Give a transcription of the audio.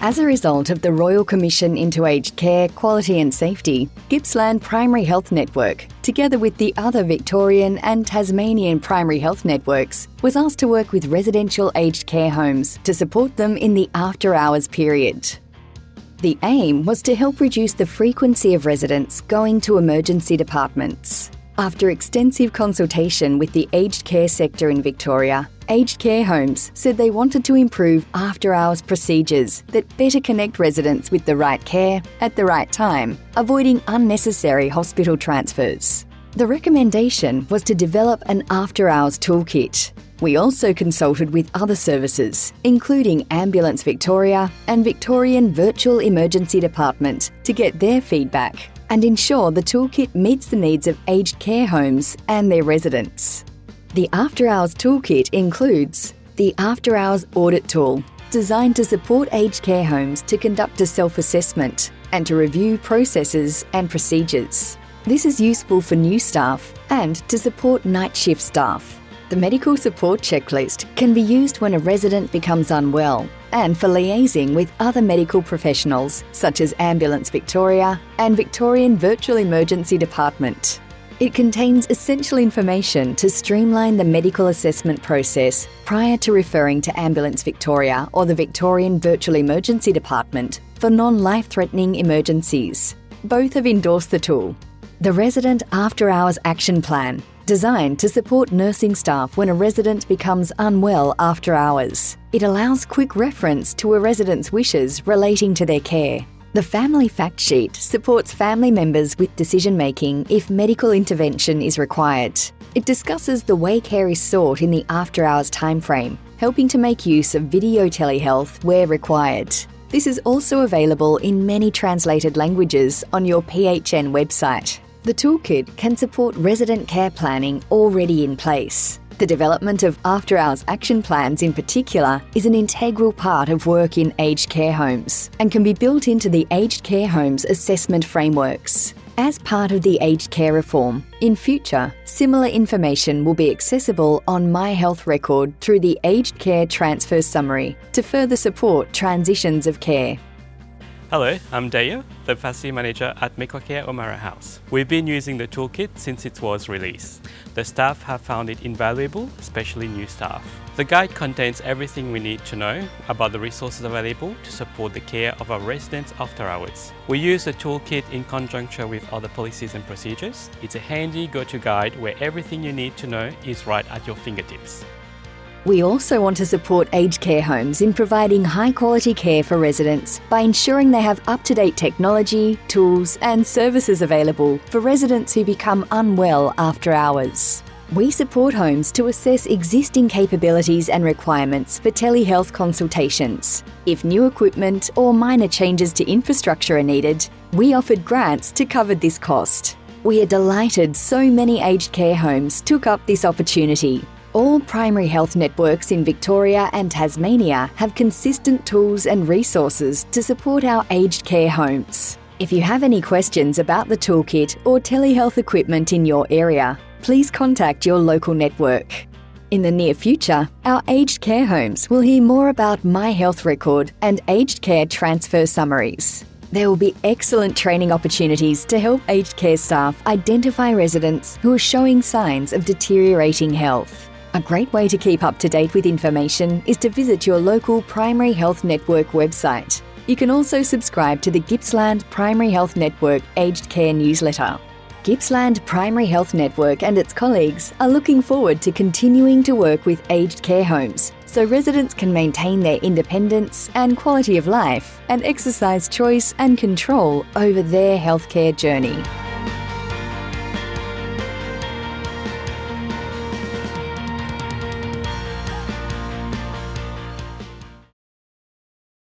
As a result of the Royal Commission into Aged Care, Quality and Safety, Gippsland Primary Health Network, together with the other Victorian and Tasmanian primary health networks, was asked to work with residential aged care homes to support them in the after-hours period. The aim was to help reduce the frequency of residents going to emergency departments. After extensive consultation with the aged care sector in Victoria, aged care homes said they wanted to improve after-hours procedures that better connect residents with the right care at the right time, avoiding unnecessary hospital transfers. The recommendation was to develop an after-hours toolkit. We also consulted with other services, including Ambulance Victoria and Victorian Virtual Emergency Department, to get their feedback and ensure the toolkit meets the needs of aged care homes and their residents. The After Hours Toolkit includes the After Hours Audit Tool, designed to support aged care homes to conduct a self-assessment and to review processes and procedures. This is useful for new staff and to support night shift staff. The Medical Support Checklist can be used when a resident becomes unwell and for liaising with other medical professionals such as Ambulance Victoria and Victorian Virtual Emergency Department. It contains essential information to streamline the medical assessment process prior to referring to Ambulance Victoria or the Victorian Virtual Emergency Department for non-life-threatening emergencies. Both have endorsed the tool. The Resident After Hours Action Plan, designed to support nursing staff when a resident becomes unwell after hours. It allows quick reference to a resident's wishes relating to their care. The Family Fact Sheet supports family members with decision-making if medical intervention is required. It discusses the way care is sought in the after-hours timeframe, helping to make use of video telehealth where required. This is also available in many translated languages on your PHN website. The toolkit can support resident care planning already in place. The development of after-hours action plans in particular is an integral part of work in aged care homes and can be built into the aged care homes assessment frameworks. As part of the aged care reform, in future, similar information will be accessible on My Health Record through the Aged Care Transfer Summary to further support transitions of care. Hello, I'm Deo, the Facility Manager at Mekocare O'Mara House. We've been using the toolkit since it was released. The staff have found it invaluable, especially new staff. The guide contains everything we need to know about the resources available to support the care of our residents after hours. We use the toolkit in conjunction with other policies and procedures. It's a handy go-to guide where everything you need to know is right at your fingertips. We also want to support aged care homes in providing high-quality care for residents by ensuring they have up-to-date technology, tools and services available for residents who become unwell after hours. We support homes to assess existing capabilities and requirements for telehealth consultations. If new equipment or minor changes to infrastructure are needed, we offered grants to cover this cost. We are delighted so many aged care homes took up this opportunity. All primary health networks in Victoria and Tasmania have consistent tools and resources to support our aged care homes. If you have any questions about the toolkit or telehealth equipment in your area, please contact your local network. In the near future, our aged care homes will hear more about My Health Record and aged care transfer summaries. There will be excellent training opportunities to help aged care staff identify residents who are showing signs of deteriorating health. A great way to keep up to date with information is to visit your local Primary Health Network website. You can also subscribe to the Gippsland Primary Health Network Aged Care newsletter. Gippsland Primary Health Network and its colleagues are looking forward to continuing to work with aged care homes so residents can maintain their independence and quality of life and exercise choice and control over their healthcare journey.